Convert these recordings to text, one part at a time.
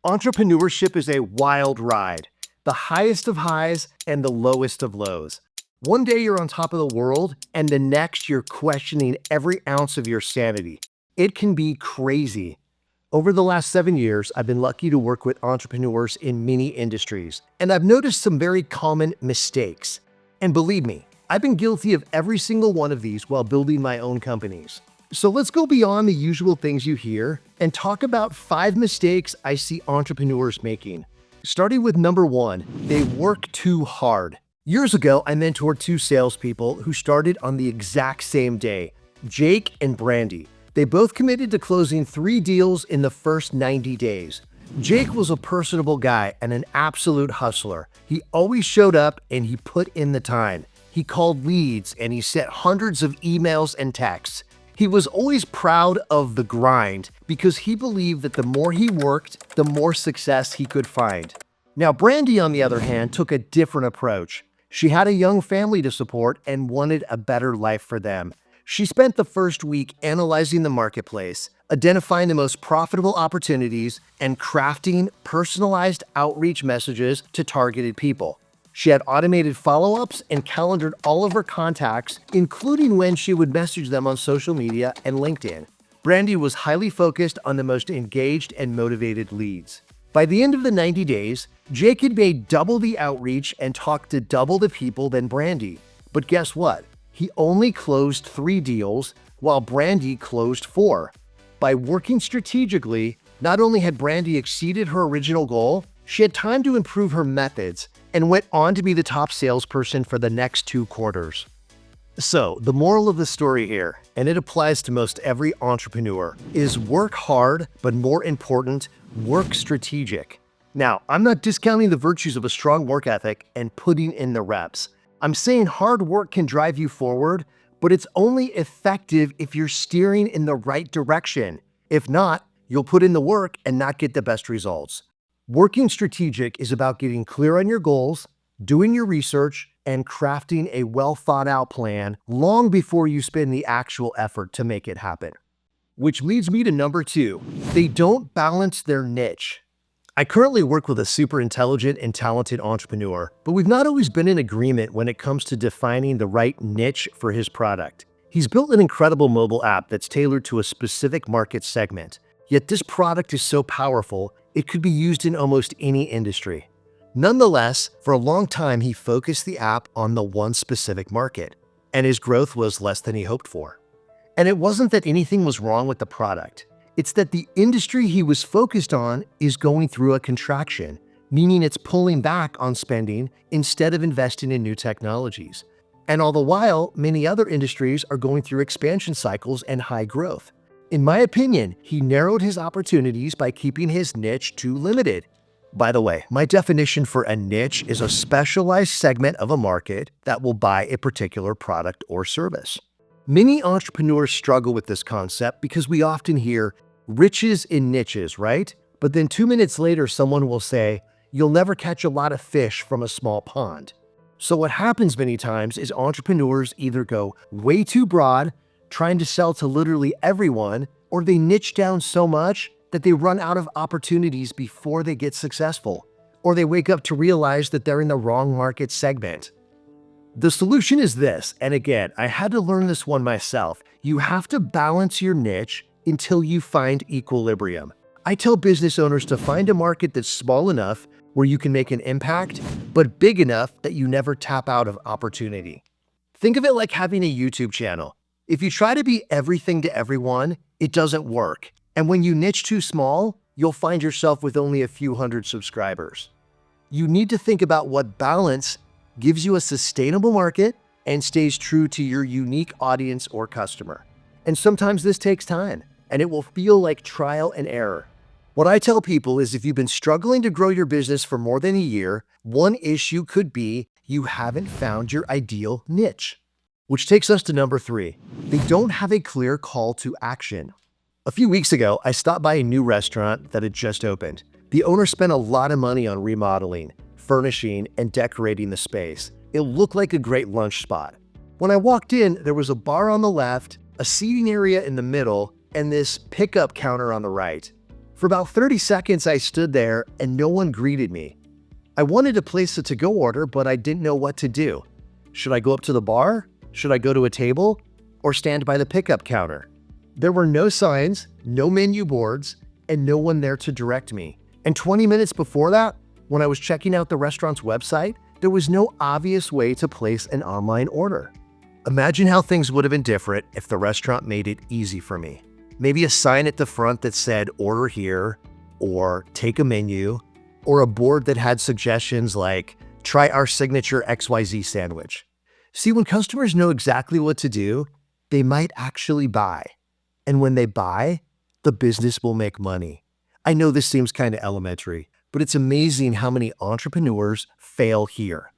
Entrepreneurship is a wild ride, the highest of highs and the lowest of lows. One day you're on top of the world, and the next you're questioning every ounce of your sanity. It can be crazy. Over the last 7 years, I've been lucky to work with entrepreneurs in many industries, and I've noticed some very common mistakes. And believe me, I've been guilty of every single one of these while building my own companies. So let's go beyond the usual things you hear and talk about 5 mistakes I see entrepreneurs making. Starting with number 1, they work too hard. Years ago, I mentored 2 salespeople who started on the exact same day, Jake and Brandy. They both committed to closing 3 deals in the first 90 days. Jake was a personable guy and an absolute hustler. He always showed up and he put in the time. He called leads and he sent hundreds of emails and texts. He was always proud of the grind because he believed that the more he worked, the more success he could find. Now, Brandy, on the other hand, took a different approach. She had a young family to support and wanted a better life for them. She spent the first week analyzing the marketplace, identifying the most profitable opportunities, and crafting personalized outreach messages to targeted people. She had automated follow-ups and calendared all of her contacts, including when she would message them on social media and LinkedIn. Brandy was highly focused on the most engaged and motivated leads. By the end of the 90 days, Jake had made double the outreach and talked to double the people than Brandy. But guess what? He only closed 3 deals, while Brandy closed 4. By working strategically, not only had Brandy exceeded her original goal, she had time to improve her methods and went on to be the top salesperson for the next 2 quarters. So, the moral of the story here, and it applies to most every entrepreneur, is work hard, but more important, work strategic. Now, I'm not discounting the virtues of a strong work ethic and putting in the reps. I'm saying hard work can drive you forward, but it's only effective if you're steering in the right direction. If not, you'll put in the work and not get the best results. Working strategic is about getting clear on your goals, doing your research, and crafting a well-thought-out plan long before you spend the actual effort to make it happen. Which leads me to number 2. They don't balance their niche. I currently work with a super intelligent and talented entrepreneur, but we've not always been in agreement when it comes to defining the right niche for his product. He's built an incredible mobile app that's tailored to a specific market segment, yet this product is so powerful, it could be used in almost any industry. Nonetheless, for a long time, he focused the app on the one specific market, and his growth was less than he hoped for. And it wasn't that anything was wrong with the product. It's that the industry he was focused on is going through a contraction, meaning it's pulling back on spending instead of investing in new technologies. And all the while, many other industries are going through expansion cycles and high growth. In my opinion, he narrowed his opportunities by keeping his niche too limited. By the way, my definition for a niche is a specialized segment of a market that will buy a particular product or service. Many entrepreneurs struggle with this concept because we often hear riches in niches, right? But then 2 minutes later, someone will say, you'll never catch a lot of fish from a small pond. So what happens many times is entrepreneurs either go way too broad, trying to sell to literally everyone, or they niche down so much that they run out of opportunities before they get successful, or they wake up to realize that they're in the wrong market segment. The solution is this, and again, I had to learn this one myself. You have to balance your niche until you find equilibrium. I tell business owners to find a market that's small enough where you can make an impact, but big enough that you never tap out of opportunity. Think of it like having a YouTube channel. If you try to be everything to everyone, it doesn't work. And when you niche too small, you'll find yourself with only a few hundred subscribers. You need to think about what balance gives you a sustainable market and stays true to your unique audience or customer. And sometimes this takes time, and it will feel like trial and error. What I tell people is if you've been struggling to grow your business for more than a year, one issue could be you haven't found your ideal niche. Which takes us to number 3. They don't have a clear call to action. A few weeks ago, I stopped by a new restaurant that had just opened. The owner spent a lot of money on remodeling, furnishing, and decorating the space. It looked like a great lunch spot. When I walked in, there was a bar on the left, a seating area in the middle, and this pickup counter on the right. For about 30 seconds, I stood there and no one greeted me. I wanted to place a to-go order, but I didn't know what to do. Should I go up to the bar? Should I go to a table? Or stand by the pickup counter? There were no signs, no menu boards, and no one there to direct me. And 20 minutes before that, when I was checking out the restaurant's website, there was no obvious way to place an online order. Imagine how things would have been different if the restaurant made it easy for me. Maybe a sign at the front that said, "Order here," or "Take a menu," or a board that had suggestions like, "Try our signature XYZ sandwich." See, when customers know exactly what to do, they might actually buy. And when they buy, the business will make money. I know this seems kind of elementary, but it's amazing how many entrepreneurs fail here.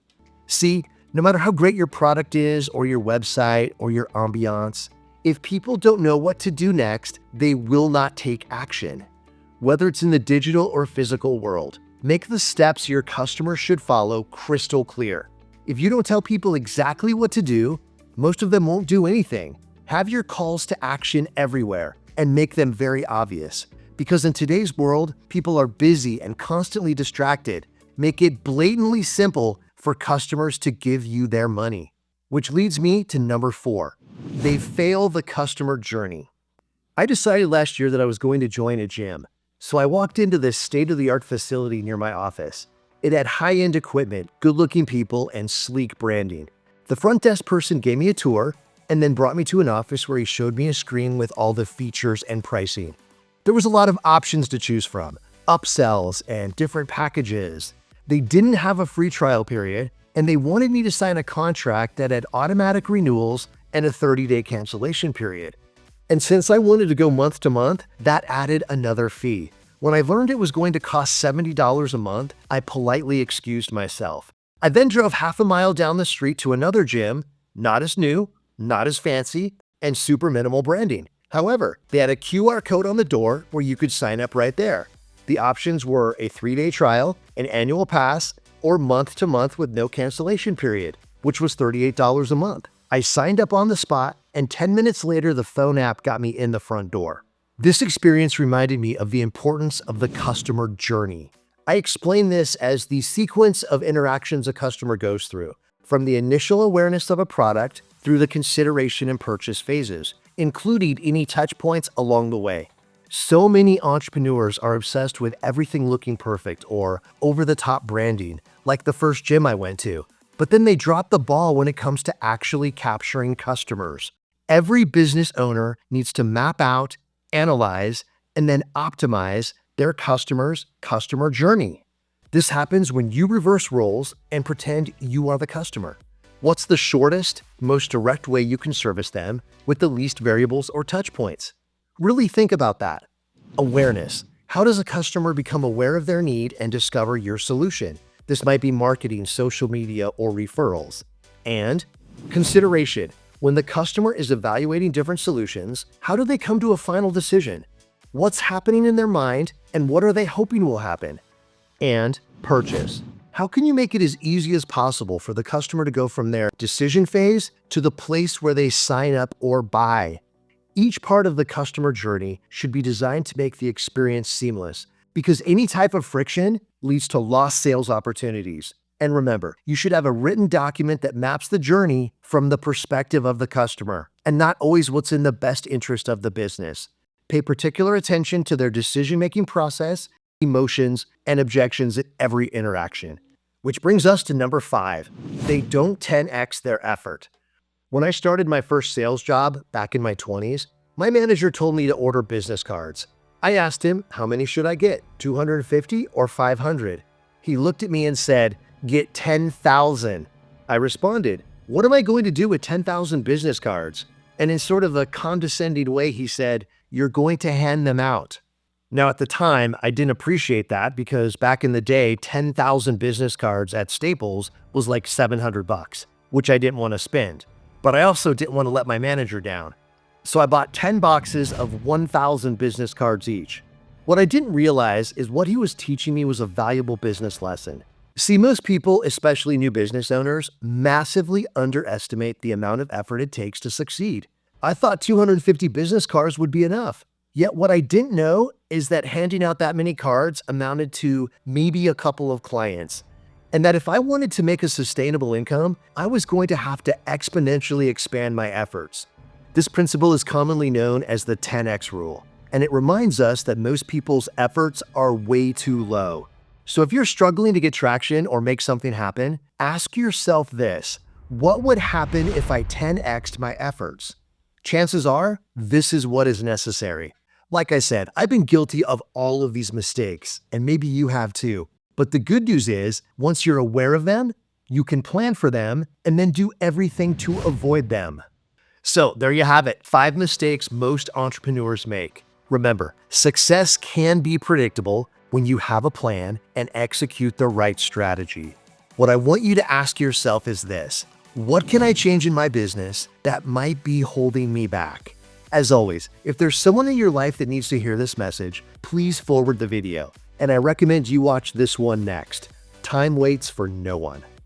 See, no matter how great your product is, or your website, or your ambiance, if people don't know what to do next, they will not take action. Whether it's in the digital or physical world, make the steps your customers should follow crystal clear. If you don't tell people exactly what to do, most of them won't do anything. Have your calls to action everywhere and make them very obvious. Because in today's world, people are busy and constantly distracted. Make it blatantly simple for customers to give you their money. Which leads me to number 4. They fail the customer journey. I decided last year that I was going to join a gym. So I walked into this state-of-the-art facility near my office. It had high-end equipment, good-looking people, and sleek branding. The front desk person gave me a tour and then brought me to an office where he showed me a screen with all the features and pricing. There was a lot of options to choose from, upsells and different packages. They didn't have a free trial period, and they wanted me to sign a contract that had automatic renewals and a 30-day cancellation period. And since I wanted to go month to month, that added another fee. When I learned it was going to cost $70 a month, I politely excused myself. I then drove half a mile down the street to another gym, not as new, not as fancy, and super minimal branding. However, they had a QR code on the door where you could sign up right there. The options were a 3-day trial, an annual pass, or month to month with no cancellation period, which was $38 a month. I signed up on the spot, and 10 minutes later, the phone app got me in the front door. This experience reminded me of the importance of the customer journey. I explain this as the sequence of interactions a customer goes through, from the initial awareness of a product through the consideration and purchase phases, including any touch points along the way. So many entrepreneurs are obsessed with everything looking perfect or over-the-top branding, like the first gym I went to, but then they drop the ball when it comes to actually capturing customers. Every business owner needs to map out, analyze, and then optimize their customer's customer journey. This happens when you reverse roles and pretend you are the customer. What's the shortest, most direct way you can service them with the least variables or touch points? Really think about that. Awareness. How does a customer become aware of their need and discover your solution? This might be marketing, social media, or referrals. And consideration. When the customer is evaluating different solutions, how do they come to a final decision? What's happening in their mind, and what are they hoping will happen? And purchase. How can you make it as easy as possible for the customer to go from their decision phase to the place where they sign up or buy? Each part of the customer journey should be designed to make the experience seamless, because any type of friction leads to lost sales opportunities. And remember, you should have a written document that maps the journey from the perspective of the customer, and not always what's in the best interest of the business. Pay particular attention to their decision-making process, emotions, and objections at every interaction. Which brings us to number 5. They don't 10x their effort. When I started my first sales job back in my 20s, my manager told me to order business cards. I asked him, how many should I get, 250 or 500? He looked at me and said, get 10,000. I responded, what am I going to do with 10,000 business cards? And in sort of a condescending way, he said, you're going to hand them out. Now, at the time, I didn't appreciate that because back in the day, 10,000 business cards at Staples was like $700, which I didn't want to spend. But I also didn't want to let my manager down. So I bought 10 boxes of 1,000 business cards each. What I didn't realize is what he was teaching me was a valuable business lesson. See, most people, especially new business owners, massively underestimate the amount of effort it takes to succeed. I thought 250 business cards would be enough. Yet what I didn't know is that handing out that many cards amounted to maybe a couple of clients. And that if I wanted to make a sustainable income, I was going to have to exponentially expand my efforts. This principle is commonly known as the 10x rule, and it reminds us that most people's efforts are way too low. So if you're struggling to get traction or make something happen, ask yourself this: what would happen if I 10x'd my efforts? Chances are, this is what is necessary. Like I said, I've been guilty of all of these mistakes, and maybe you have too. But the good news is, once you're aware of them, you can plan for them and then do everything to avoid them. So there you have it, 5 mistakes most entrepreneurs make. Remember, success can be predictable when you have a plan and execute the right strategy. What I want you to ask yourself is this: what can I change in my business that might be holding me back? As always, if there's someone in your life that needs to hear this message, please forward the video. And I recommend you watch this one next. Time waits for no one.